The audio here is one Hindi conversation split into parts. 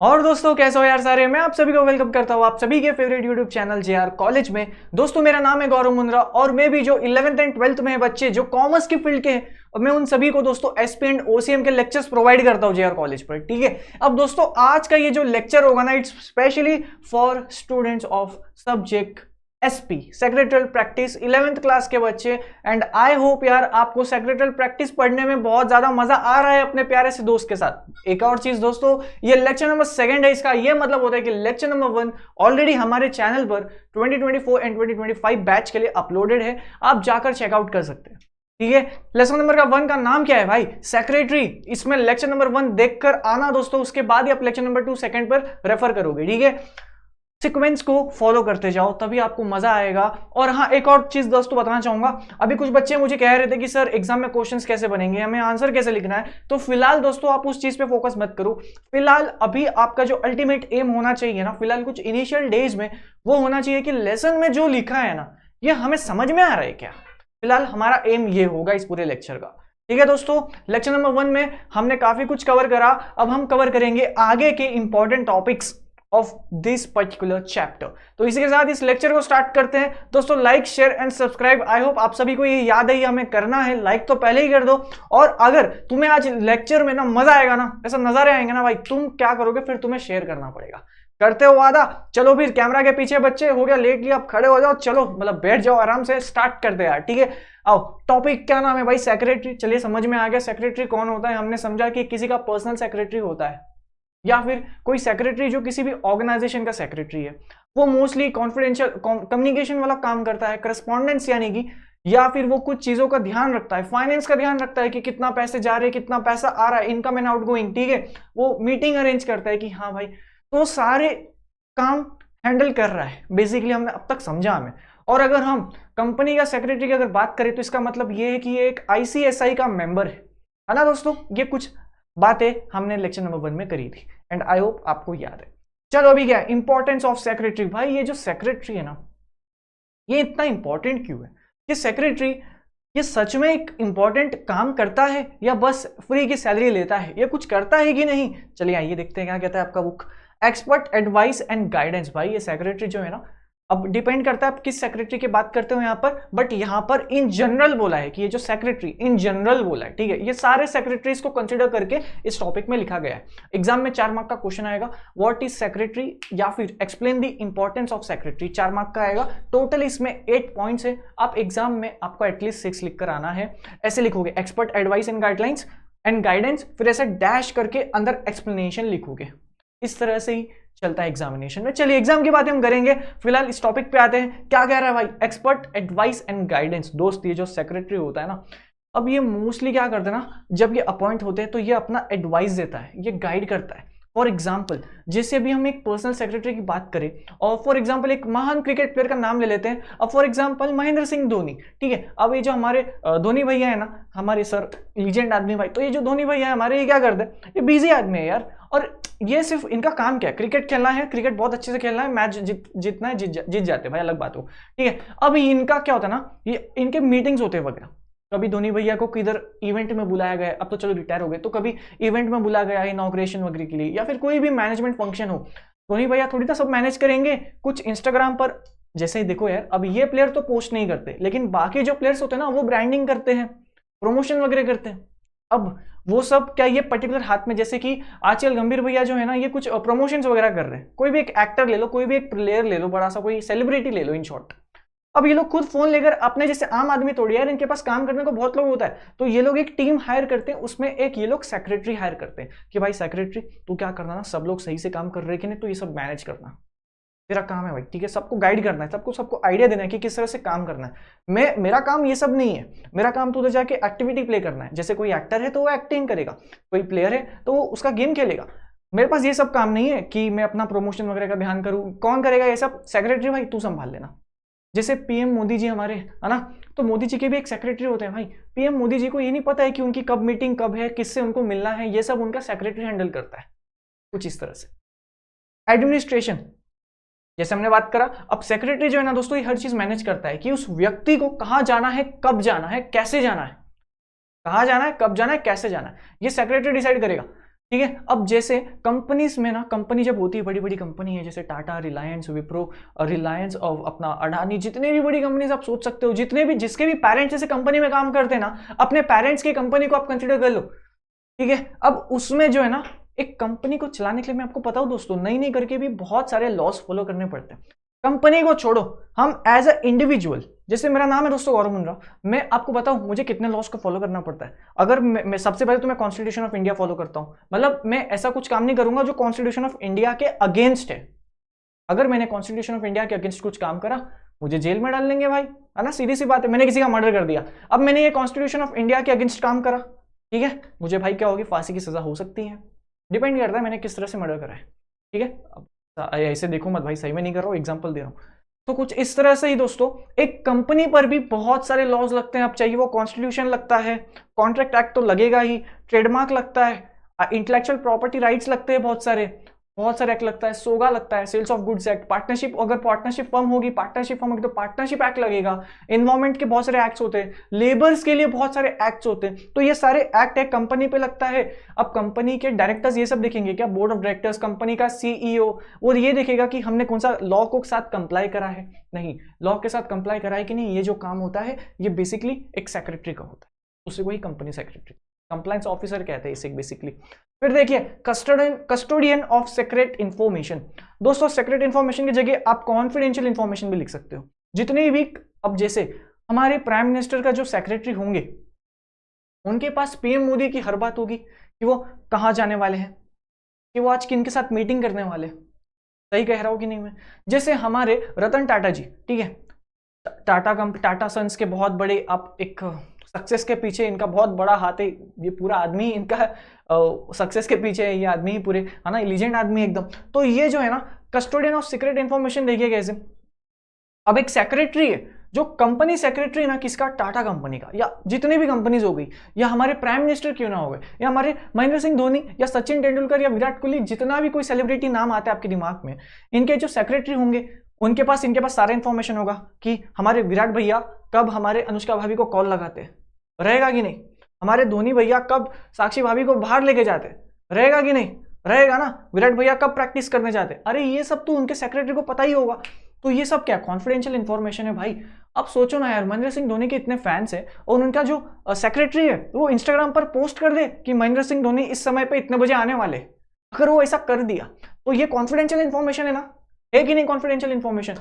और दोस्तों कैसे हो यार सारे। मैं आप सभी को वेलकम करता हूं आप सभी के favourite YouTube channel JR college में। दोस्तों मेरा नाम है गौरव मुंद्रा और मैं भी जो 11th एंड 12th में बच्चे जो कॉमर्स की फील्ड के हैं और मैं उन सभी को दोस्तों एसपी एंड ओसीएम के लेक्चर्स प्रोवाइड करता हूं जेआर कॉलेज पर। ठीक है, अब दोस्तों आज का ये जो लेक्चर होगा ना, it's specially for students of subject SP secretarial practice 11th class के बच्चे। एंड आई होप यार आपको सेक्रेटरियल प्रैक्टिस पढ़ने में बहुत ज्यादा मजा आ रहा है अपने प्यारे से दोस्त के साथ। एक और चीज दोस्तों, ये लेक्चर नंबर 2 है, इसका ये मतलब होता है कि लेक्चर नंबर 1 ऑलरेडी हमारे चैनल पर 2024 एंड 2025 बैच के लिए अपलोडेड है, आप जाकर चेकआउट कर सकते हैं। ठीक है, लेसन नंबर 1 का नाम क्या है भाई? सेक्रेटरी। इसमें लेक्चर नंबर 1 देखकर आना दोस्तों, उसके बाद ही आप लेक्चर नंबर 2 सेकंड पर रेफर करोगे। ठीक है, सीक्वेंस को फॉलो करते जाओ तभी आपको मजा आएगा। और हाँ, एक और चीज दोस्तों बताना चाहूंगा, अभी कुछ बच्चे मुझे कह रहे थे कि सर एग्जाम में क्वेश्चंस कैसे बनेंगे, हमें आंसर कैसे लिखना है। तो फिलहाल दोस्तों आप उस चीज पे फोकस मत करो। फिलहाल अभी आपका जो अल्टीमेट एम होना चाहिए ना, फिलहाल कुछ इनिशियल डेज में वो होना चाहिए कि लेसन में जो लिखा है ना, ये हमें समझ में आ रहा है क्या। फिलहाल हमारा एम ये होगा इस पूरे लेक्चर का। ठीक है दोस्तों, लेक्चर नंबर 1 में हमने काफी कुछ कवर करा, अब हम कवर करेंगे आगे के important topics of this particular chapter. तो इसी के साथ इस लेक्चर को स्टार्ट करते हैं दोस्तों। Like share and subscribe, I hope आप सभी को ये याद है, ये हमें करना है। लाइक तो पहले ही कर दो। और अगर तुम्हें आज लेक्चर में ना मजा आएगा ना, ऐसा नजारे आएंगे ना भाई, तुम क्या करोगे फिर, तुम्हें शेयर करना पड़ेगा। करते हो वादा? चलो फिर कैमरा के पीछे बच्चे हो गया लेट लिया, अब खड़े हो जाओ, चलो मतलब बैठ जाओ आराम से, स्टार्ट करते हैं यार। ठीक है, आओ। टॉपिक क्या नाम है भाई? सेक्रेटरी। चलिए समझ में आ गया सेक्रेटरी कौन होता है। हमने समझा कि किसी का पर्सनल सेक्रेटरी होता है या फिर कोई सेक्रेटरी जो किसी भी ऑर्गेनाइजेशन का सेक्रेटरी है, वो मोस्टली कॉन्फिडेंशियल कम्युनिकेशन वाला काम करता है, करस्पॉन्डेंस यानी कि, या फिर वो कुछ चीजों का ध्यान रखता है, फाइनेंस का ध्यान रखता है कि कितना पैसे जा रहे हैं, कितना पैसा आ रहा है, इनकम एंड आउटगोइंग। ठीक है, वो मीटिंग अरेंज करता है कि हाँ भाई, तो सारे काम हैंडल कर रहा है बेसिकली, हमने अब तक समझा हमें। और अगर हम कंपनी का सेक्रेटरी की अगर बात करें तो इसका मतलब ये है कि ये एक आईसीएसआई का मेंबर है ना दोस्तों। ये कुछ बातें हमने लेक्चर नंबर 1 में करी थी एंड आई होप आपको याद है। चलो अभी क्या इंपॉर्टेंस ऑफ सेक्रेटरी। भाई ये जो सेक्रेटरी है ना, ये इतना इंपॉर्टेंट क्यों है? ये सेक्रेटरी ये सच में एक इंपॉर्टेंट काम करता है या बस फ्री की सैलरी लेता है? ये कुछ करता है कि नहीं? चलिए आइए देखते हैं क्या कहता है आपका book. Expert advice and guidance. भाई ये सेक्रेटरी जो है ना, अब डिपेंड करता है आप किस सेक्रेटरी की बात करते हो यहाँ पर, बट यहाँ पर इन जनरल बोला है कि ये जो सेक्रेटरी इन जनरल बोला है। ठीक है, ये सारे सेक्रेटरीज को कंसिडर करके इस टॉपिक में लिखा गया है। एग्जाम में 4 मार्क का क्वेश्चन आएगा, व्हाट इज सेक्रेटरी या फिर explain the importance of secretary, 4 mark का आएगा। टोटल इसमें 8 पॉइंट्स है। आप एग्जाम में आपको एटलीस्ट 6 लिख कर आना है। ऐसे लिखोगे expert advice and guidelines and guidance, फिर ऐसे डैश करके अंदर एक्सप्लेनेशन लिखोगे। इस तरह से ही चलता है एग्जामिनेशन में। चलिए एग्जाम की बातें हम करेंगे, फिलहाल इस टॉपिक पे आते हैं। क्या कह रहा है भाई? Expert advice and guidance. दोस्त ये जो सेक्रेटरी होता है ना, अब ये मोस्टली क्या करते हैं ना, जब ये अपॉइंट होते हैं तो ये अपना एडवाइस देता है, ये गाइड करता है। फॉर एग्जाम्पल जैसे अभी हम एक पर्सनल सेक्रेटरी की बात करें और फॉर एग्जाम्पल एक महान क्रिकेट प्लेयर का नाम ले लेते हैं, अब फॉर एग्जाम्पल महेंद्र सिंह धोनी। ठीक है, अब ये जो हमारे धोनी भैया है ना, हमारे सर लीजेंड आदमी भाई, तो ये जो धोनी भैया है हमारे, ये क्या करते हैं? ये बिजी आदमी है यार, और ये सिर्फ इनका काम क्या है? क्रिकेट खेलना है, क्रिकेट बहुत अच्छे से खेलना है, मैच जीतना है, जीत जाते हैं भाई, अलग बात हो। ठीक है, अब इनका क्या होता है ना, ये इनके मीटिंग्स होते हैं वगैरह। कभी धोनी भैया को किधर इवेंट में बुलाया गया, अब तो चलो रिटायर हो गए, तो कभी इवेंट में बुलाया गया इनॉग्रेशन वगैरह के लिए, या फिर कोई भी मैनेजमेंट फंक्शन हो, धोनी भैया थोड़ी ना सब मैनेज करेंगे। कुछ इंस्टाग्राम पर जैसे ही देखो यार, अब ये प्लेयर तो पोस्ट नहीं करते, लेकिन बाकी जो प्लेयर्स होते हैं ना, वो ब्रांडिंग करते हैं, प्रमोशन वगैरह करते हैं। अब वो सब क्या ये पर्टिकुलर हाथ में, जैसे कि आजकल गंभीर भैया जो है ना, ये कुछ प्रमोशंस वगैरह कर रहे हैं। कोई भी एक एक्टर ले लो, कोई भी एक प्लेयर ले लो, बड़ा सा कोई सेलिब्रिटी ले लो इन शॉर्ट। अब ये लोग खुद फोन लेकर अपने जैसे आम आदमी थोड़ी यार, इनके पास काम करने को बहुत लोग होता है, तो ये लोग एक टीम हायर करते हैं, उसमें एक ये लोग सेक्रेटरी हायर करते हैं कि भाई सेक्रेटरी तू क्या करना ना, सब लोग सही से काम कर रहे हैं कि नहीं, तो ये सब मैनेज करना तेरा काम है भाई। ठीक है, सबको गाइड करना है, सबको आइडिया देना है कि किस तरह से काम करना है। मेरा काम ये सब नहीं है, मेरा काम तो उधर जाके एक्टिविटी प्ले करना है। जैसे कोई एक्टर है तो वो एक्टिंग करेगा, कोई प्लेयर है तो वो उसका गेम खेलेगा। मेरे पास ये सब काम नहीं है कि मैं अपना प्रमोशन वगैरह का ध्यान करूं। कौन करेगा ये सब? सेक्रेटरी भाई तू संभाल लेना। जैसे पीएम मोदी जी हमारे है ना, तो मोदी जी के भी एक सेक्रेटरी होते हैं भाई। पीएम मोदी जी को ये नहीं पता है कि उनकी कब मीटिंग कब है, किससे उनको मिलना है, ये सब उनका सेक्रेटरी हैंडल करता है, कुछ इस तरह से। एडमिनिस्ट्रेशन जैसे हमने बात करा, अब सेक्रेटरी जो है ना दोस्तों, ये हर चीज मैनेज करता है कि उस व्यक्ति को कहां जाना है, कब जाना है, कैसे जाना है, कहां जाना है, कब जाना है, कैसे जाना है, ये सेक्रेटरी डिसाइड करेगा। ठीक है। अब जैसे कंपनीज में ना, कंपनी जब होती है, बड़ी बड़ी कंपनी है जैसे टाटा, रिलायंस, विप्रो, रिलायंस और अपना अडानी, जितने भी बड़ी कंपनीज आप सोच सकते हो, जितने भी जिसके भी पेरेंट्स जैसे कंपनी में काम करते हैं ना, अपने पेरेंट्स की कंपनी को आप कंसिडर कर लो, ठीक है। अब उसमें जो है ना, एक कंपनी को चलाने के लिए मैं आपको बताऊं दोस्तों, नई नई करके भी बहुत सारे लॉस फॉलो करने पड़ते हैं। कंपनी को छोड़ो, हम एज अ इंडिविजुअल, जैसे मेरा नाम है दोस्तों गौरव मुंद्रा, मैं आपको बताऊं मुझे कितने लॉस को फॉलो करना पड़ता है। अगर मैं सबसे पहले तो मैं कॉन्स्टिट्यूशन ऑफ इंडिया फॉलो करता हूं, मतलब मैं ऐसा कुछ काम नहीं करूंगा जो कॉन्स्टिट्यूशन ऑफ इंडिया के अगेंस्ट है। अगर मैंने कॉन्स्टिट्यूशन ऑफ इंडिया के अगेंस्ट कुछ काम करा, मुझे जेल में डाल देंगे भाई, है ना, सीधी सी बात है। मैंने किसी का मर्डर कर दिया, अब मैंने ये कॉन्स्टिट्यूशन ऑफ इंडिया के अगेंस्ट काम करा, ठीक है, मुझे भाई क्या होगी, फांसी की सजा हो सकती है। डिपेंड करता है मैंने किस तरह से मर्डर करा है, ठीक है। अब ऐसे देखो मत भाई, सही में नहीं कर रहा हूं, एग्जांपल दे रहा हूं। तो कुछ इस तरह से ही दोस्तों एक कंपनी पर भी बहुत सारे लॉज लगते हैं। अब चाहिए वो कॉन्स्टिट्यूशन लगता है, कॉन्ट्रैक्ट एक्ट तो लगेगा ही, ट्रेडमार्क लगता है, इंटेलेक्चुअल प्रॉपर्टी राइट्स लगते हैं, बहुत सारे एक्ट लगता है, सोगा लगता है, sales of goods act, partnership, अगर पार्टनरशिप फर्म होगी तो पार्टनरशिप एक्ट लगेगा, एनवायरमेंट के बहुत सारे एक्ट्स होते हैं, लेबर्स के लिए बहुत सारे एक्ट्स होते हैं। तो ये सारे एक्ट एक कंपनी पे लगता है। अब कंपनी के डायरेक्टर्स ये सब देखेंगे क्या, बोर्ड ऑफ डायरेक्टर्स, कंपनी का सीईओ, और ये देखेगा कि हमने कौन सा लॉ को साथ कंप्लाई करा है, नहीं लॉ के साथ कंप्लाई करा है कि नहीं। ये जो काम होता है ये बेसिकली एक सेक्रेटरी का होता है, उसे वही कंपनी सेक्रेटरी, कंप्लायंस ऑफिसर कहते हैं इसे बेसिकली। फिर देखिए कस्टोडियन ऑफ सीक्रेट इंफॉर्मेशन। दोस्तों सीक्रेट इंफॉर्मेशन की जगह आप कॉन्फिडेंशियल इंफॉर्मेशन भी लिख सकते हो, जितने भी, अब जैसे हमारे प्राइम मिनिस्टर का जो सेक्रेटरी होंगे, उनके पास पीएम मोदी की हर बात होगी कि वो कहाँ जाने वाले हैं, कि वो आज किन के साथ मीटिंग करने वाले। सही कह रहा हूं कि नहीं मैं? जैसे हमारे रतन टाटा जी, ठीक है, टाटा सन्स के बहुत बड़े, आप एक सक्सेस के पीछे इनका बहुत बड़ा हाथ है, ये पूरा आदमी इनका सक्सेस के पीछे है, ये आदमी ही पूरे, है ना, लीजेंड आदमी एकदम। तो ये जो है ना कस्टोडियन ऑफ सीक्रेट इंफॉर्मेशन, देखिए कैसे। अब एक सेक्रेटरी है, जो कंपनी सेक्रेटरी ना किसका, टाटा कंपनी का, या जितनी भी कंपनीज हो गई, या हमारे प्राइम मिनिस्टर क्यों ना हो गए, या हमारे महेंद्र सिंह धोनी या सचिन तेंदुलकर या विराट कोहली, जितना भी कोई सेलिब्रिटी नाम आता है आपके दिमाग में, इनके जो सेक्रेटरी होंगे इनके पास सारा इंफॉर्मेशन होगा कि हमारे विराट भैया कब हमारे अनुष्का भाभी को कॉल लगाते, रहेगा कि नहीं, हमारे धोनी भैया कब साक्षी भाभी को बाहर लेके जाते, रहेगा कि नहीं, रहेगा ना, विराट भैया कब प्रैक्टिस करने जाते, अरे ये सब तो उनके सेक्रेटरी को पता ही होगा। तो ये सब क्या कॉन्फिडेंशियल इंफॉर्मेशन है भाई। अब सोचो ना यार, महेंद्र सिंह धोनी के इतने फैंस हैं और उनका जो सेक्रेटरी है वो इंस्टाग्राम पर पोस्ट कर दे कि महेंद्र सिंह धोनी इस समय पे इतने बजे आने वाले, अगर वो ऐसा कर दिया तो ये कॉन्फिडेंशियल इंफॉर्मेशन है ना, है कि नहीं कॉन्फिडेंशियल इंफॉर्मेशन।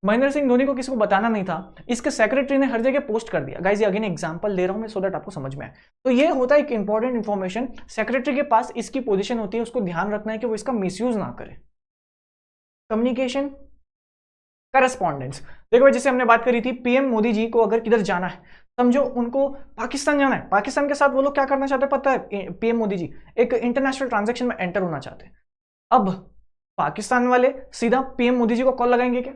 महेंद्र सिंह धोनी को किसी को बताना नहीं था, इसके सेक्रेटरी ने हर जगह पोस्ट कर दिया। गाइस ये अगेन एग्जांपल दे रहा हूं मैं, सो दैट आपको समझ में आए। तो ये होता है एक इंपॉर्टेंट इंफॉर्मेशन, सेक्रेटरी के पास इसकी पोजीशन होती है, उसको ध्यान रखना है कि वो इसका मिसयूज ना करे। कम्युनिकेशन, करस्पॉन्डेंस, देखो जैसे हमने बात करी थी, पीएम मोदी जी को अगर किधर जाना है, समझो उनको पाकिस्तान जाना है, पाकिस्तान के साथ वो लोग क्या करना चाहते हैं पता है, पीएम मोदी जी एक इंटरनेशनल ट्रांजैक्शन में एंटर होना चाहते हैं। अब पाकिस्तान वाले सीधा पीएम मोदी जी को कॉल लगाएंगे क्या,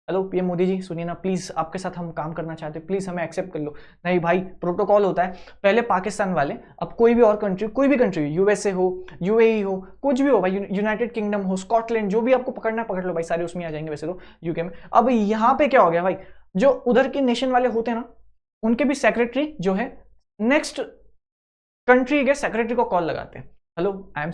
हेलो पीएम मोदी जी सुनिए ना प्लीज, आपके साथ हम काम करना चाहते हैं, प्लीज हमें एक्सेप्ट कर लो। नहीं भाई, प्रोटोकॉल होता है, पहले पाकिस्तान वाले, अब कोई भी और कंट्री, कोई भी कंट्री, यूएसए हो, यूएई हो, कुछ भी हो भाई, यूनाइटेड किंगडम हो, स्कॉटलैंड, जो भी आपको पकड़ना पकड़ लो भाई, सारे उसमें आ जाएंगे वैसे तो यूके में। अब यहाँ पे क्या हो गया भाई, जो उधर के नेशन वाले होते हैं ना, उनके भी सेक्रेटरी जो है नेक्स्ट कंट्री के सेक्रेटरी को कॉल लगाते हैं, hello I am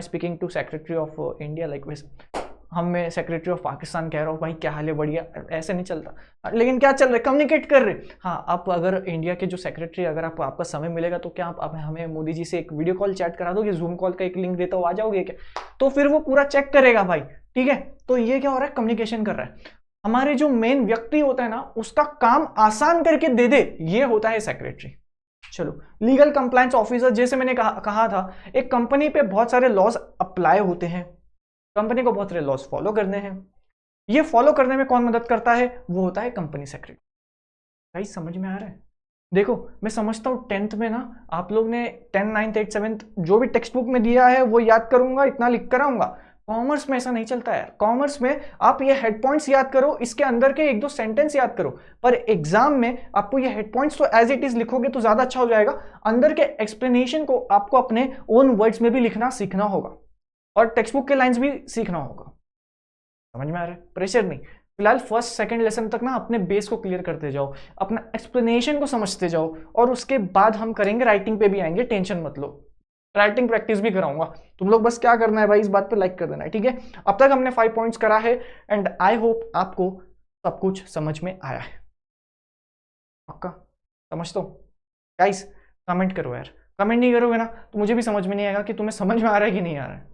speaking to secretary of India, like वैसे हम मैं सेक्रेटरी ऑफ पाकिस्तान कह रहा हूँ, भाई क्या हाल है, बढ़िया, ऐसे नहीं चलता। लेकिन क्या चल रहा है, कम्युनिकेट कर रहे। हाँ, आप अगर इंडिया के जो सेक्रेटरी, अगर आपका समय मिलेगा तो क्या आप हमें मोदी जी से एक वीडियो कॉल चैट करा दोगे, जूम कॉल का एक लिंक देता हो, आ जाओगे क्या, तो फिर वो पूरा चेक करेगा भाई, ठीक है। तो ये क्या हो रहा है, कम्युनिकेशन कर रहा है। हमारे जो मेन व्यक्ति होता है ना, उसका काम आसान करके दे दे, ये होता है सेक्रेटरी। चलो, लीगल कंप्लायंस ऑफिसर, जैसे मैंने कहा था, एक कंपनी पे बहुत सारे लॉज अप्लाई होते हैं, कंपनी को बहुत सारे लॉज फॉलो करने हैं, ये फॉलो करने में कौन मदद करता है, वो होता है कंपनी सेक्रेटरी। गाइस समझ में आ रहा है? देखो मैं समझता हूँ 10th में ना आप लोग ने 10, 9th, 8, 7th जो भी टेक्स्ट बुक में दिया है वो याद करूंगा, इतना लिख कर आऊंगा। कॉमर्स में ऐसा नहीं चलता यार, कॉमर्स में आप ये हेड पॉइंट्स याद करो, इसके अंदर के 1-2 सेंटेंस याद करो, पर एग्जाम में आपको ये हेड पॉइंट्स तो एज इट इज लिखोगे तो ज्यादा अच्छा हो जाएगा। अंदर के एक्सप्लेनेशन को आपको अपने ओन वर्ड्स में भी लिखना सीखना होगा और टेक्स्ट बुक के लाइंस भी सीखना होगा। समझ में आ रहा है? प्रेशर नहीं, फिलहाल फर्स्ट सेकंड लेसन तक ना अपने बेस को क्लियर करते जाओ, अपना एक्सप्लेनेशन को समझते जाओ, और उसके बाद हम करेंगे, राइटिंग पे भी आएंगे, टेंशन मत लो। राइटिंग प्रैक्टिस भी कराऊंगा। तुम लोग बस क्या करना है भाई, इस बात पे लाइक कर देना है, ठीक है। अब तक हमने 5 पॉइंट्स करा है एंड आई होप आपको सब कुछ समझ में आया है। पक्का समझ तो गाइस कमेंट करो यार, कमेंट नहीं करोगे ना तो मुझे भी समझ में नहीं आएगा कि तुम्हें समझ में आ रहा है कि नहीं आ रहा है,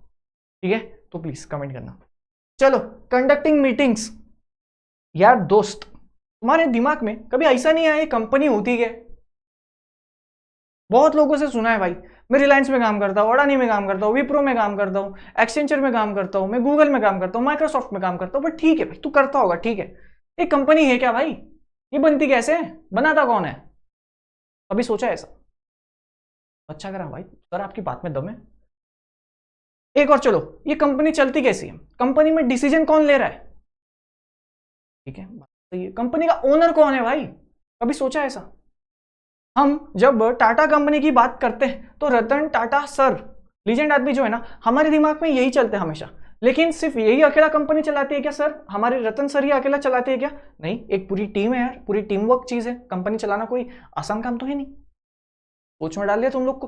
ठीक है। तो प्लीज कमेंट करना। चलो, कंडक्टिंग मीटिंग्स। यार दोस्त, तुम्हारे दिमाग में कभी ऐसा नहीं आया कंपनी होती है? बहुत लोगों से सुना है भाई, मैं रिलायंस में काम करता हूँ, अडानी में काम करता हूँ, विप्रो में काम करता हूँ, एक्सेंचर में काम करता हूँ, मैं गूगल में काम करता हूँ, माइक्रोसॉफ्ट में काम करता हूँ। बट ठीक है भाई, तू करता होगा, ठीक है। एक कंपनी है क्या भाई? ये बनती कैसे है? बनाता कौन है? अभी सोचा ऐसा? अच्छा करा भाई, सर आपकी बात में दम है। एक और चलो, ये कंपनी चलती कैसी है? कंपनी में डिसीजन कौन ले रहा है? ठीक है, सही है। कंपनी का ओनर कौन है भाई? कभी सोचा ऐसा? हम जब टाटा कंपनी की बात करते हैं तो रतन टाटा सर, लीजेंड आदमी जो है ना, हमारे दिमाग में यही चलते हैं हमेशा। लेकिन सिर्फ यही अकेला कंपनी चलाती है क्या सर? हमारे रतन सर ही अकेला चलाते हैं क्या? नहीं, एक पूरी टीम है यार, पूरी टीम वर्क चीज है। कंपनी चलाना कोई आसान काम तो है नहीं। सोच में डाल लिया तुम लोग को।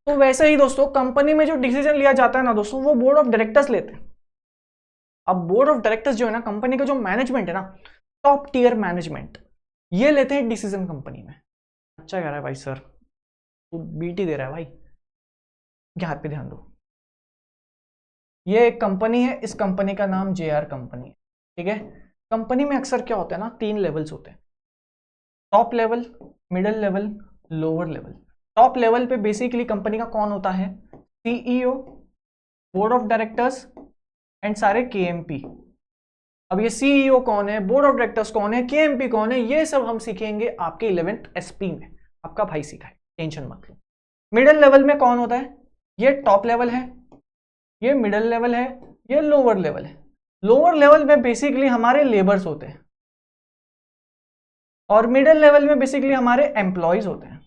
तो वैसे ही दोस्तों, कंपनी में जो डिसीजन लिया जाता है ना दोस्तों, वो बोर्ड ऑफ डायरेक्टर्स लेते हैं। अब बोर्ड ऑफ डायरेक्टर्स जो है ना, कंपनी का जो मैनेजमेंट है ना, टॉप टियर मैनेजमेंट, ये लेते हैं डिसीजन कंपनी में। अच्छा कह रहा है भाई सर, तू बीटी दे रहा है भाई, यहाँ पे ध्यान दो। ये एक कंपनी है, इस कंपनी का नाम जेआर कंपनी है, ठीक है। कंपनी में अक्सर क्या होता है ना, 3 लेवल्स होते हैं, top level, middle level, lower level. Top level पे बेसिकली कंपनी का कौन होता है? CEO, board of directors and सारे केएमपी। अब ये सीईओ कौन है, बोर्ड ऑफ डायरेक्टर्स कौन है, केएमपी कौन है, ये सब हम सीखेंगे आपके 11th एसपी में। आपका भाई सीखा है, टेंशन मत लो। मिडिल लेवल में कौन होता है? ये टॉप लेवल है, ये मिडिल लेवल है, ये लोअर लेवल है। लोअर लेवल में बेसिकली हमारे लेबर्स होते हैं और मिडिल लेवल में बेसिकली हमारे एम्प्लॉयज होते हैं।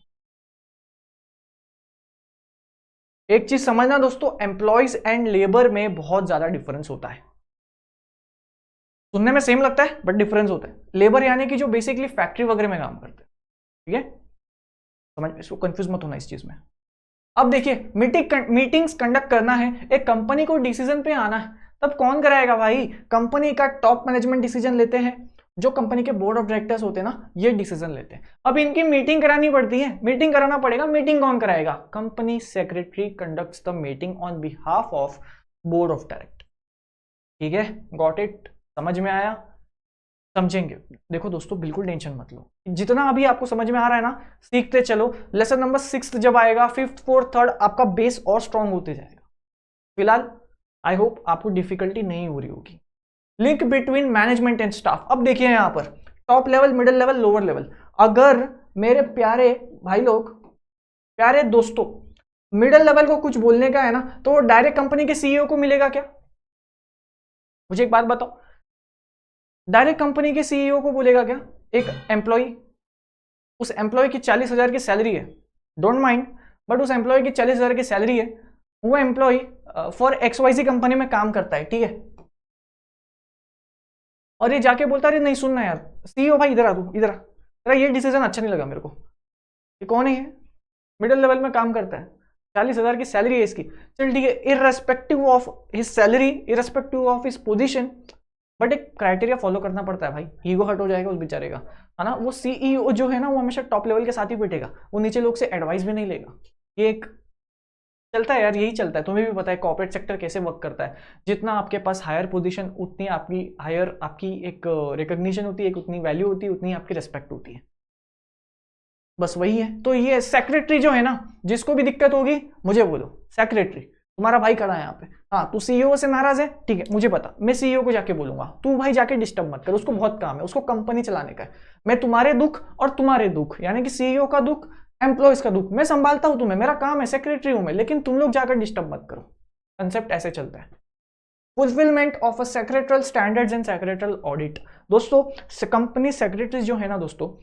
एक चीज समझना दोस्तों, एम्प्लॉयज एंड लेबर में बहुत ज्यादा डिफरेंस होता है। सुनने में सेम लगता है बट डिफरेंस होता है। लेबर यानी कि जो बेसिकली फैक्ट्री वगैरह में काम करते हैं, ठीक है। समझ, इसको कंफ्यूज मत होना इस चीज में। अब देखिए, मीटिंग्स कंडक्ट करना है, एक कंपनी को डिसीजन पे आना है, तब कौन कराएगा भाई? कंपनी का टॉप मैनेजमेंट डिसीजन लेते हैं, जो कंपनी के बोर्ड ऑफ डायरेक्टर्स होते हैं ना, ये डिसीजन लेते हैं। अब इनकी मीटिंग करानी पड़ती है, मीटिंग कराना पड़ेगा। मीटिंग कौन कराएगा? Company secretary conducts the meeting on behalf of board of director, ठीक है। Got it? समझ में आया? समझेंगे। देखो दोस्तों, बिल्कुल टेंशन मत लो, जितना अभी आपको समझ में आ रहा है ना, सीखते चलो। लेसन नंबर 6 जब आएगा, 5th 4th 3rd, आपका बेस और स्ट्रांग होते जाएगा। फिलहाल आई होप आपको डिफिकल्टी नहीं हो रही होगी। Link between management and staff. अब देखिए यहां पर top level, middle level, lower level. अगर मेरे प्यारे भाई लोग, प्यारे दोस्तों, मिडिल लेवल को कुछ बोलने का है ना, तो वो डायरेक्ट कंपनी के सीईओ को मिलेगा क्या? मुझे एक बात बताओ, डायरेक्ट कंपनी के सीईओ को बोलेगा क्या एक एम्प्लॉय? उस एम्प्लॉय की 40,000 की सैलरी है, डोंट माइंड, बट उस एम्प्लॉय की 40,000 की सैलरी है, वो एम्प्लॉय फॉर XYZ कंपनी में काम करता है, ठीक है। और ये जाके बोलता है, नहीं सुनना यार सीईओ भाई, इधर आ, तू इधर आ, तेरा ये डिसीजन अच्छा नहीं लगा मेरे को। ये कौन है? मिडिल लेवल में काम करता है, 40,000 की सैलरी है इसकी, चल ठीक है, irrespective of his salary, irrespective of his position, but एक क्राइटेरिया फॉलो करना पड़ता है भाई, ईगो हट हो जाएगा उस बेचारे का, है ना। वो सीईओ जो है ना, वो हमेशा टॉप लेवल के साथ ही बैठेगा, वो नीचे लोग से एडवाइस भी नहीं लेगा। ये एक चलता है यार, यही चलता है। तुम्हें भी पता है कॉर्पोरेट सेक्टर कैसे वर्क करता है। जितना आपके पास हायर पोजीशन, उतनी आपकी हायर, आपकी एक रिकॉग्निशन होती है, एक उतनी वैल्यू होती है, उतनी आपकी रिस्पेक्ट होती है। बस वही है। तो ये सेक्रेटरी जो है ना, जिसको भी दिक्कत होगी मुझे बोलो, सेक्रेटरी तुम्हारा भाई खड़ा है यहाँ पे। हाँ, तू सीईओ से नाराज है, ठीक है, मुझे पता, मैं सीईओ को जाके बोलूंगा, तू भाई जाके डिस्टर्ब मत कर, उसको बहुत काम है, उसको कंपनी चलाने का है। मैं तुम्हारे दुख और तुम्हारे दुख, यानी कि सीईओ का दुख, एम्प्लॉयज का दुख मैं संभालता हूं, तुम्हें, मेरा काम है, सेक्रेटरी हूं मैं, लेकिन तुम लोग जाकर डिस्टर्ब मत करो। कंसेप्ट ऐसे चलता है। Fulfilment of a secretarial standards and secretarial audit. दोस्तों, कंपनी सेक्रेटरी जो है ना दोस्तों,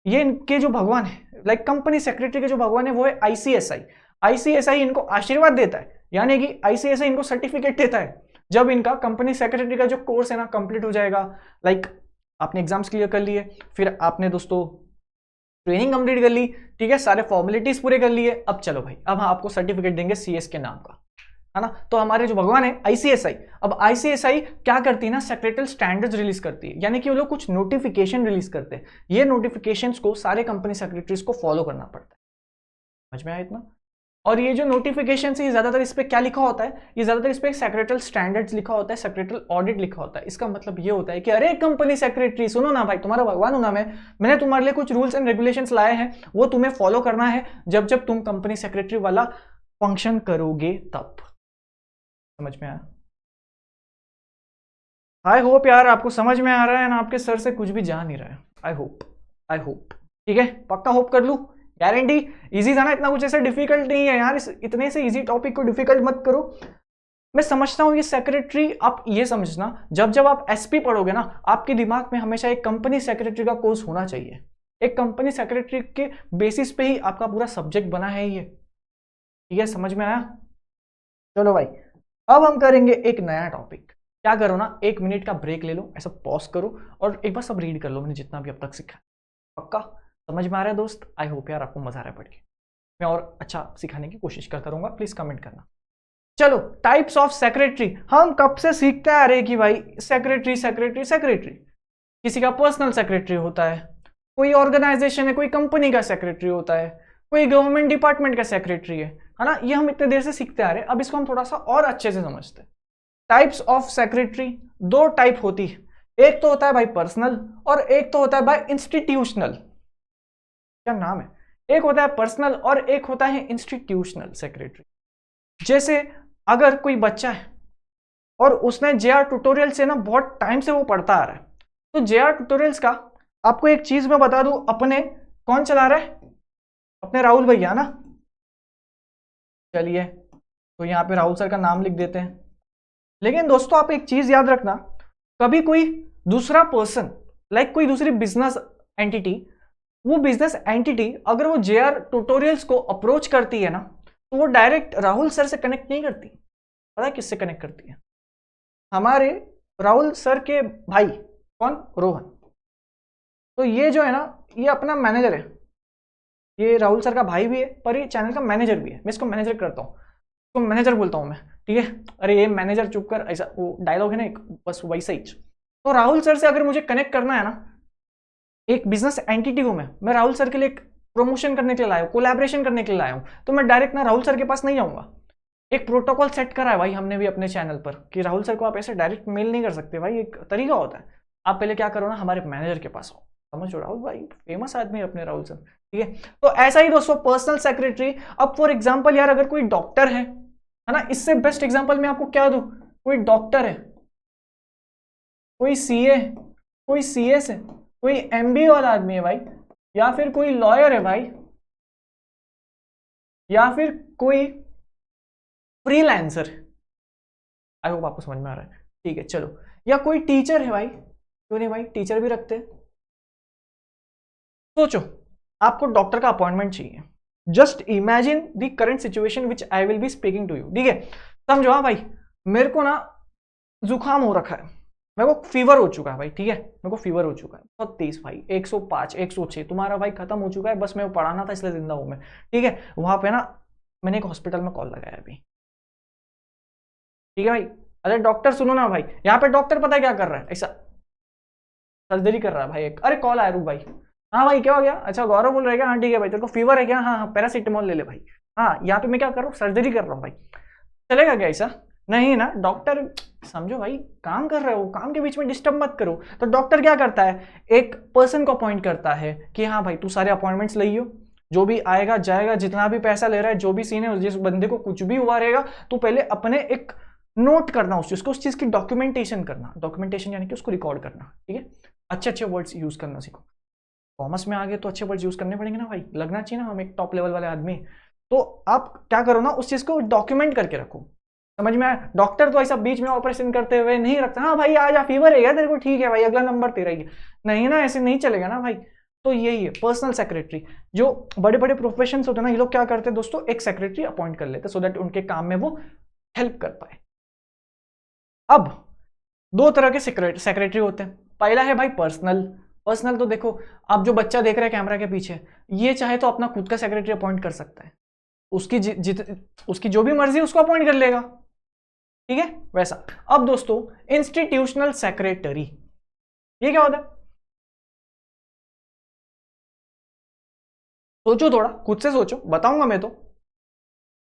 ये इनके जो भगवान है, लाइक कंपनी सेक्रेटरी के जो भगवान है वो है ICSI। ICSI इनको आशीर्वाद देता है, यानी कि ICSI इनको सर्टिफिकेट देता है जब इनका कंपनी सेक्रेटरी का जो कोर्स है ना कंप्लीट हो जाएगा। लाइक आपने एग्जाम्स क्लियर कर लिए, फिर आपने दोस्तों ट्रेनिंग कंप्लीट कर ली, ठीक है, सारे फॉर्मेलिटीज पूरे कर लिए। अब चलो भाई, अब हम आपको सर्टिफिकेट देंगे सीएस के नाम का, है ना। तो हमारे जो भगवान है आईसीएसआई, अब आईसीएसआई क्या करती है ना, सेक्रेटरी स्टैंडर्ड्स रिलीज करती है, यानी कि वो लोग कुछ नोटिफिकेशन रिलीज करते हैं। ये नोटिफिकेशंस को सारे कंपनी सेक्रेटरीज को फॉलो करना पड़ता है। समझ में आया इतना। और ये जो नोटिफिकेशन है, ये ज्यादातर इस पे क्या लिखा होता है, ये ज्यादातर इस पे सेक्रेटरी स्टैंडर्ड्स लिखा होता है, सेक्रेटरी ऑडिट लिखा होता है। इसका मतलब ये होता है कि अरे कंपनी सेक्रेटरी सुनो ना भाई, तुम्हारा भगवान हूं ना मैंने तुम्हारे लिए कुछ रूल्स एंड रेगुलेशंस लाए हैं, वो तुम्हें फॉलो करना है जब जब तुम कंपनी सेक्रेटरी वाला फंक्शन करोगे तब। समझ में आया? आई होप यार आपको समझ में आ रहा है ना, आपके सर से कुछ भी जा नहीं रहा है। आई होप ठीक है, पक्का होप कर लूं, गारंटी। इजी था ना, इतना कुछ ऐसा डिफिकल्ट नहीं है यार, इतने से इजी टॉपिक को डिफिकल्ट मत करो। मैं समझता हूं ये सेक्रेटरी, आप ये समझना, जब जब आप एसपी पढ़ोगे ना, आपके दिमाग में हमेशा एक कंपनी सेक्रेटरी का कोर्स होना चाहिए। एक कंपनी सेक्रेटरी के बेसिस पे ही आपका पूरा सब्जेक्ट बना है ये, ठीक है, समझ में आया? चलो भाई, अब हम करेंगे एक नया टॉपिक। क्या करो ना, 1 मिनट का ब्रेक ले लो, ऐसा पॉज करो और एक बार सब रीड कर लो, मैंने जितना भी अब तक सीखा। पक्का समझ में आ रहा है दोस्त? आई होप यार आपको मजा आ रहा है पढ़ के। मैं और अच्छा सिखाने की कोशिश करता रहूंगा, प्लीज कमेंट करना। चलो, टाइप्स ऑफ सेक्रेटरी। हम कब से सीखते आ रहे कि भाई सेक्रेटरी सेक्रेटरी सेक्रेटरी, किसी का पर्सनल सेक्रेटरी होता है, कोई ऑर्गेनाइजेशन है, कोई कंपनी का सेक्रेटरी होता है, कोई गवर्नमेंट डिपार्टमेंट का सेक्रेटरी है ना। ये हम इतने देर से सीखते आ रहे हैं, अब इसको हम थोड़ा सा और अच्छे से समझते हैं। टाइप्स ऑफ सेक्रेटरी, 2 टाइप होती है, एक तो होता है भाई पर्सनल और एक तो होता है भाई इंस्टीट्यूशनल। क्या नाम है? एक होता है पर्सनल और एक होता है इंस्टीट्यूशनल सेक्रेटरी। जैसे अगर कोई बच्चा है और उसने जेआर ट्यूटोरियल से ना बहुत टाइम से वो पढ़ता आ रहा है, तो जेआर ट्यूटोरियल्स का आपको एक चीज मैं बता दूं, अपने कौन चला रहा है? अपने राहुल भैया ना। चलिए, तो यहाँ पे राहुल सर का नाम लिख देते हैं। लेकिन दोस्तों आप एक चीज याद रखना, कभी कोई दूसरा पर्सन, लाइक कोई दूसरी बिजनेस एंटिटी, वो बिजनेस एंटिटी अगर वो जेआर ट्यूटोरियल्स को अप्रोच करती है ना, तो वो डायरेक्ट राहुल सर से कनेक्ट नहीं करती। पता है किससे कनेक्ट करती है? हमारे राहुल सर के भाई, कौन? रोहन। तो ये जो है ना, ये अपना मैनेजर है, ये राहुल सर का भाई भी है पर ये चैनल का मैनेजर भी है। मैं इसको मैनेजर करता हूँ, इसको मैनेजर बोलता हूँ मैं, ठीक है। अरे ये मैनेजर चुप कर, ऐसा वो डायलॉग है ना एक, बस वैसा ही। तो राहुल सर से अगर मुझे कनेक्ट करना है ना एक बिजनेस एंटिटी को, मैं राहुल सर के लिए एक प्रमोशन करने के लिए लाया हूँ, कोलैबोरेशन करने के लिए लाया हूँ, तो मैं डायरेक्ट ना राहुल सर के पास नहीं जाऊंगा। एक प्रोटोकॉल सेट करा है भाई हमने भी अपने चैनल पर कि राहुल सर को आप ऐसे डायरेक्ट मेल नहीं कर सकते भाई, एक तरीका होता है। आप पहले क्या करो ना, हमारे मैनेजर के पास आओ। समझो, राहुल भाई फेमस आदमी है अपने राहुल सर, ठीक है। तो ऐसा ही दोस्तों पर्सनल सेक्रेटरी। अब फॉर एग्जाम्पल यार, अगर कोई डॉक्टर है ना, इससे बेस्ट एग्जाम्पल मैं आपको क्या दूं, कोई डॉक्टर है, कोई सीए, कोई सीएस है, कोई एमबीए वाला आदमी है भाई, या फिर कोई लॉयर है भाई, या फिर कोई फ्रीलांसर है। आई होप आपको समझ में आ रहा है, ठीक है। चलो, या कोई टीचर है भाई, क्यों नहीं भाई, टीचर भी रखते हैं। सोचो, आपको डॉक्टर का अपॉइंटमेंट चाहिए। Just imagine the current situation which I will be speaking to you, ठीक है। समझो, हाँ भाई, मेरे को ना जुकाम हो रखा है, मेरे को फीवर हो चुका है भाई, ठीक है, मेरे को फीवर हो चुका है बहुत तेज भाई, 105 106, तुम्हारा भाई खत्म हो चुका है, बस मैं पढ़ाना था इसलिए जिंदा हूं मैं, ठीक है। वहां पे ना मैंने एक हॉस्पिटल में कॉल लगाया अभी, ठीक है भाई। अरे डॉक्टर सुनो ना भाई, यहाँ पे डॉक्टर पता है क्या कर रहा है, ऐसा सर्जरी कर रहा है भाई। एक अरे कॉल आया, रुक भाई। हाँ भाई क्या हो गया? अच्छा गौरव बोल रहा है क्या? हाँ ठीक है भाई, तेरे को फीवर है क्या? हाँ हाँ पैरासीटामोल ले ले भाई। हाँ यहाँ पे मैं क्या कर रहा हूँ, सर्जरी कर रहा हूँ भाई, चलेगा क्या ऐसा? नहीं ना डॉक्टर, समझो भाई, काम कर रहे हो, काम के बीच में डिस्टर्ब मत करो। तो डॉक्टर क्या करता है, एक पर्सन को अपॉइंट करता है कि हाँ भाई तू सारे अपॉइंटमेंट्स लियो, जो भी आएगा जाएगा, जितना भी पैसा ले रहा है, जो भी सीन है, जिस बंदे को कुछ भी हुआ रहेगा, तो पहले अपने एक नोट करना उस चीज को, उस चीज की डॉक्यूमेंटेशन करना। डॉक्यूमेंटेशन यानी कि उसको रिकॉर्ड करना, ठीक है। अच्छे अच्छे वर्ड्स यूज करना सीखो। कॉमर्स में आ गए तो अच्छे वर्ड्स यूज करने पड़ेंगे ना भाई, लगना चाहिए ना हम एक टॉप लेवल वाले आदमी। तो आप क्या करो ना, उस चीज को डॉक्यूमेंट करके रखो। समझ में आया? डॉक्टर तो ऐसा बीच में ऑपरेशन करते हुए नहीं रखता, हाँ भाई आ जा, फीवर है क्या तेरे को, ठीक है भाई अगला नंबर तेरा ही है, नहीं ना, ऐसे नहीं चलेगा ना भाई। तो यही है पर्सनल सेक्रेटरी। जो बड़े बड़े प्रोफेशंस होते हैं ना, ये लोग क्या करते हैं दोस्तों, एक सेक्रेटरी अपॉइंट कर लेते हैं सो दैट उनके काम में वो हेल्प कर पाए। अब 2 तरह के सेक्रेटरी होते हैं, पहला है भाई पर्सनल पर्सनल तो देखो, आप जो बच्चा देख रहे हैं कैमरा के पीछे, ये चाहे तो अपना खुद का सेक्रेटरी अपॉइंट कर सकता है, उसकी जो भी मर्जी उसको अपॉइंट कर लेगा, ठीक है वैसा। अब दोस्तों इंस्टीट्यूशनल सेक्रेटरी ये क्या होता है, सोचो थोड़ा, खुद से सोचो, बताऊंगा मैं तो।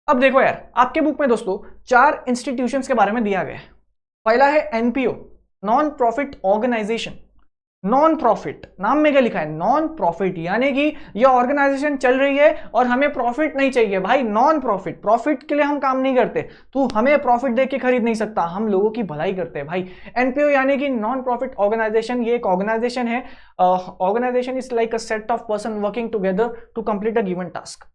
अब देखो यार, आपके बुक में दोस्तों 4 इंस्टीट्यूशंस के बारे में दिया गया है। पहला है NPO, non profit organisation. Non profit, नाम में क्या लिखा है, नॉन प्रॉफिट, यानी कि ये ऑर्गेनाइजेशन चल रही है और हमें प्रॉफिट नहीं चाहिए भाई, नॉन प्रॉफिट, प्रॉफिट के लिए हम काम नहीं करते, तू हमें प्रॉफिट देके खरीद नहीं सकता, हम लोगों की भलाई करते हैं भाई। एनपीओ यानी कि नॉन प्रॉफिट ऑर्गेनाइजेशन, ये एक ऑर्गेनाइजेशन है, organisation is like a set of person working together to complete a given task.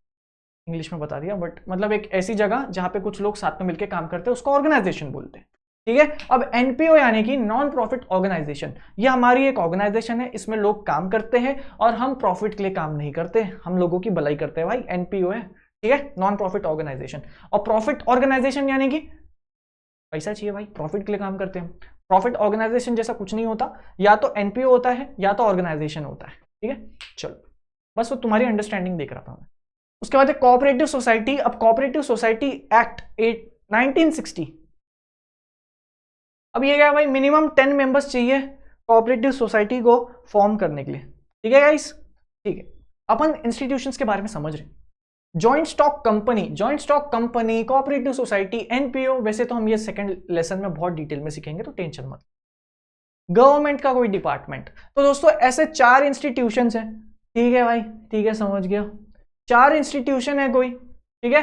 English में बता दिया, बट मतलब एक ऐसी जगह जहां पे कुछ लोग साथ में मिलकर काम करते हैं उसको ऑर्गेनाइजेशन बोलते हैं, ठीक है। अब एनपीओ यानी कि नॉन प्रॉफिट ऑर्गेनाइजेशन, ये हमारी एक ऑर्गेनाइजेशन है, इसमें लोग काम करते हैं और हम प्रॉफिट के लिए काम नहीं करते, हम लोगों की भलाई करते हैं भाई, एनपीओ है, ठीक है, नॉन प्रॉफिट ऑर्गेनाइजेशन। और प्रॉफिट ऑर्गेनाइजेशन यानी कि पैसा चाहिए भाई, प्रॉफिट के लिए काम करते हैं। प्रॉफिट ऑर्गेनाइजेशन जैसा कुछ नहीं होता, या तो एनपीओ होता है या तो ऑर्गेनाइजेशन होता है, ठीक है। चलो बस वो तुम्हारी अंडरस्टैंडिंग देख रहा था मैं। उसके बाद कोऑपरेटिव सोसाइटी। अब कोऑपरेटिव सोसाइटी एक्ट 1960, अब ये क्या भाई, मिनिमम 10 मेंबर्स चाहिए कोऑपरेटिव सोसाइटी को फॉर्म करने के लिए, ठीक है गाइस, ठीक है। अपन इंस्टीट्यूशंस के बारे में समझ रहे हैं। Joint stock company, joint stock company, cooperative society, NPO, वैसे तो हम ये सेकंड लेसन में बहुत डिटेल में सीखेंगे, तो टेंशन मत। गवर्नमेंट का कोई डिपार्टमेंट, तो दोस्तों ऐसे 4 इंस्टीट्यूशंस हैं, ठीक है भाई, ठीक है समझ गया, 4 इंस्टीट्यूशन है कोई, ठीक है।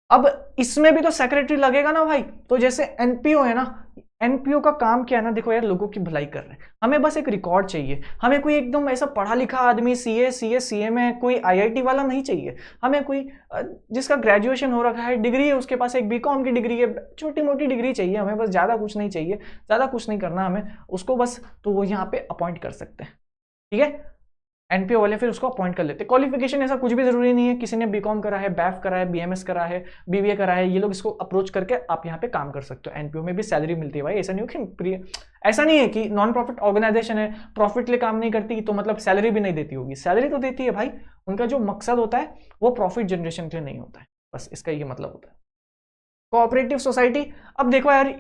अब इसमें भी तो सेक्रेटरी लगेगा ना भाई, तो जैसे एनपीओ है ना, एनपीओ का काम क्या है ना, देखो यार लोगों की भलाई कर रहे हैं, हमें बस एक रिकॉर्ड चाहिए, हमें कोई एकदम ऐसा पढ़ा लिखा आदमी सीए में कोई आईआईटी वाला नहीं चाहिए, हमें कोई जिसका ग्रेजुएशन हो रखा है, डिग्री है उसके पास, एक बीकॉम की डिग्री है, छोटी मोटी डिग्री चाहिए हमें, बस ज़्यादा कुछ नहीं चाहिए, ज़्यादा कुछ नहीं करना हमें उसको बस, तो वो यहाँ पे अपॉइंट कर सकते हैं, ठीक है। एनपीओ वाले फिर उसको अपॉइंट कर लेते हैं। क्वालिफिकेशन ऐसा कुछ भी जरूरी नहीं है, किसी ने बीकॉम करा है, बैफ करा है, बीएमएस करा है, बीबीए करा है, ये लोग इसको अप्रोच करके आप यहाँ पे काम कर सकते हो। एनपीओ में भी सैलरी मिलती है भाई, ऐसा नहीं हो कि ऐसा नहीं है कि नॉन प्रॉफिट ऑर्गेनाइजेशन है, प्रॉफिट के लिए काम नहीं करती तो मतलब सैलरी भी नहीं देती होगी, सैलरी तो देती है भाई, उनका जो मकसद होता है वो प्रॉफिट जनरेशन के लिए नहीं होता है, बस इसका ये मतलब होता है। कोऑपरेटिव सोसाइटी, अब देखो यार,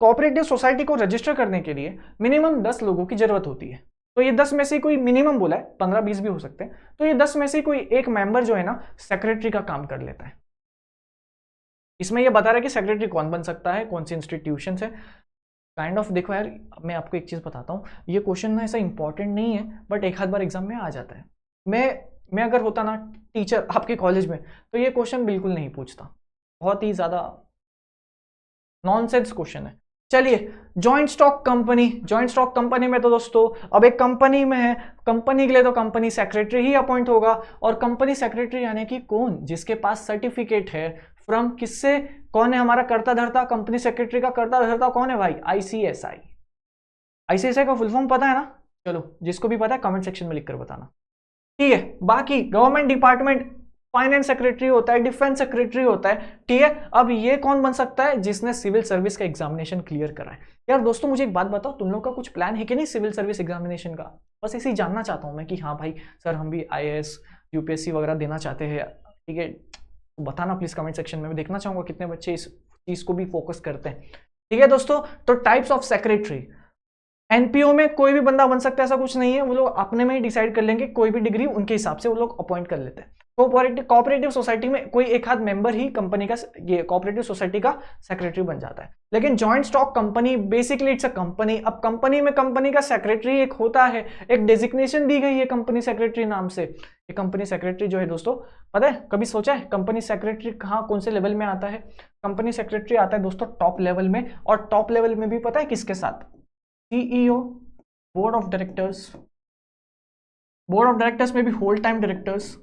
कोऑपरेटिव सोसाइटी को रजिस्टर करने के लिए मिनिमम 10 लोगों की जरूरत होती है, तो ये 10 में से कोई मिनिमम बोला है, 15-20 भी हो सकते हैं, तो ये 10 में से कोई एक मेंबर जो है ना सेक्रेटरी का काम कर लेता है। इसमें ये बता रहा है कि सेक्रेटरी कौन बन सकता है, कौन सी इंस्टीट्यूशन है, काइंड ऑफ। देखो यार मैं आपको एक चीज बताता हूँ, ये क्वेश्चन ना ऐसा इंपॉर्टेंट नहीं है, बट एक आध बार एग्जाम में आ जाता है। मैं अगर होता ना टीचर आपके कॉलेज में, तो ये क्वेश्चन बिल्कुल नहीं पूछता, बहुत ही ज्यादा नॉनसेंस क्वेश्चन है। चलिए, joint stock company, joint stock company में तो दोस्तों अब एक कंपनी में है, कंपनी के लिए तो कंपनी सेक्रेटरी ही अपॉइंट होगा, और कंपनी सेक्रेटरी यानी कि कौन, जिसके पास सर्टिफिकेट है फ्रॉम, किससे, कौन है हमारा कर्ता धर्ता, कंपनी सेक्रेटरी का कर्ता धर्ता कौन है भाई, आईसीएसआई। आईसीएसआई का फुल फॉर्म पता है ना, चलो जिसको भी पता है कमेंट सेक्शन में लिखकर बताना, ठीक है। बाकी गवर्नमेंट डिपार्टमेंट, फाइनेंस सेक्रेटरी होता है, डिफेंस सेक्रेटरी होता है, ठीक है। अब ये कौन बन सकता है, जिसने सिविल सर्विस का एग्जामिनेशन क्लियर करा है। यार दोस्तों मुझे एक बात बताओ, तुम लोग का कुछ प्लान है कि नहीं सिविल सर्विस एग्जामिनेशन का, बस ऐसे ही जानना चाहता हूं मैं कि हाँ भाई सर हम भी आईएएस यूपीएससी वगैरह देना चाहते हैं, ठीक है, तो बताना प्लीज कमेंट सेक्शन में, मैं देखना चाहूंगा कितने बच्चे इस चीज को भी फोकस करते हैं, ठीक है दोस्तों। तो टाइप्स ऑफ सेक्रेटरी, एनपीओ में कोई भी बंदा बन सकता है, ऐसा कुछ नहीं है, वो लोग अपने में ही डिसाइड कर लेंगे, कोई भी डिग्री उनके हिसाब से वो लोग अपॉइंट कर लेते हैं। कोऑपरेटिव सोसाइटी में कोई एक आध मेंबर ही कंपनी का, ये कोऑपरेटिव सोसाइटी का सेक्रेटरी बन जाता है। लेकिन joint stock company basically it's a company. अब कंपनी में कंपनी का सेक्रेटरी एक होता है, एक डेजिग्नेशन दी गई है कंपनी सेक्रेटरी नाम से। ये कंपनी सेक्रेटरी जो है दोस्तों, पता है कभी सोचा है कंपनी सेक्रेटरी कहाँ कौन से लेवल में आता है? कंपनी सेक्रेटरी आता है दोस्तों टॉप लेवल में, और टॉप लेवल में भी पता है किसके साथ? CEO, board of directors, board of directors में भी होल टाइम डायरेक्टर्स।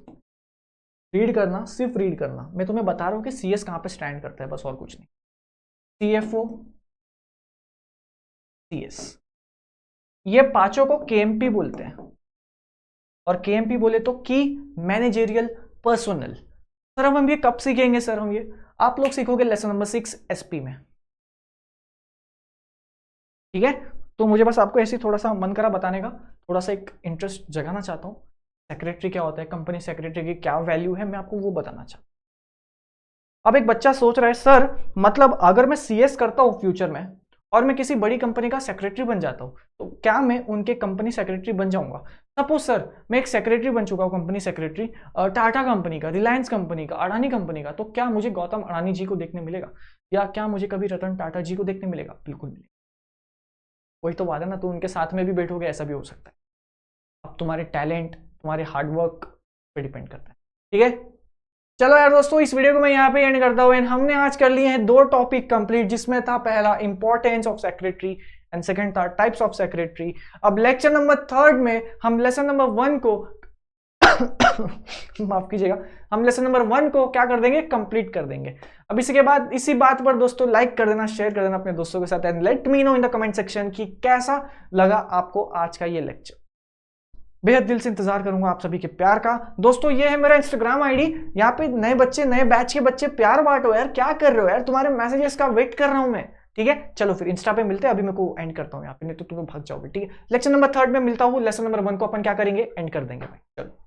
रीड करना, सिर्फ रीड करना, मैं तुम्हें बता रहा हूं कि सीएस कहां पे स्टैंड करता है, बस और कुछ नहीं। सीएफओ, सीएस, ये पांचों को केएमपी बोलते हैं, और केएमपी बोले तो की मैनेजेरियल पर्सोनल। सर हम ये कब सीखेंगे? सर हम ये आप लोग सीखोगे लेसन नंबर 6 एसपी में, ठीक है। तो मुझे बस आपको ऐसे थोड़ा सा मन करा बताने का थोड़ा सा एक इंटरेस्ट जगाना चाहता हूँ। सेक्रेटरी क्या होता है, कंपनी सेक्रेटरी की क्या वैल्यू है, मैं आपको वो बताना चाहता हूँ। अब एक बच्चा सोच रहा है सर मतलब अगर मैं सीएस करता हूँ फ्यूचर में और मैं किसी बड़ी कंपनी का सेक्रेटरी बन जाता हूँ तो क्या मैं उनके कंपनी सेक्रेटरी बन जाऊंगा? सपोज सर मैं एक सेक्रेटरी बन चुका हूँ, कंपनी सेक्रेटरी टाटा कंपनी का, रिलायंस कंपनी का, अडानी कंपनी का, तो क्या मुझे गौतम अडानी जी को देखने मिलेगा या क्या मुझे कभी रतन टाटा जी को देखने मिलेगा? बिल्कुल मिलेगा। वही तो बात है ना, तो उनके साथ में भी बैठोगे, ऐसा भी हो सकता है। अब तुम्हारे टैलेंट, तुम्हारे हार्डवर्क पे डिपेंड करता है। ठीक है, चलो यार दोस्तों, इस वीडियो को मैं यहाँ पे एंड करता हूँ। हमने आज कर लिए हैं 2 टॉपिक कंप्लीट, जिसमें था पहला importance of secretary and second था टाइप्स ऑफ सेक्रेटरी। अब लेक्चर नंबर 3 में हम लेसन नंबर 1 को माफ कीजिएगा, हम लेसन नंबर 1 को क्या कर देंगे, कंप्लीट कर देंगे। अब इसी के बाद इसी बात पर दोस्तों लाइक कर देना, शेयर कर देना अपने दोस्तों के साथ, and let me know in the comment section कि कैसा लगा आपको आज का ये लेक्चर। बेहद दिल से इंतजार करूंगा आप सभी के प्यार का। दोस्तों ये है मेरा इंस्टाग्राम आईडी, यहाँ पे नए बच्चे, नए बैच के बच्चे प्यार बांटो यार, क्या कर रहे हो यार, तुम्हारे मैसेजेस का वेट कर रहा हूं मैं। ठीक है, चलो फिर इंस्टा पे मिलते हैं, अभी मैं को एंड करता हूँ यहाँ पे, नहीं तो तुम्हें भाग जाओगे। ठीक है, लेक्चर नंबर 3 में मिलता हूँ, लेसन नंबर 1 को अपन क्या करेंगे, एंड कर देंगे भाई। चलो।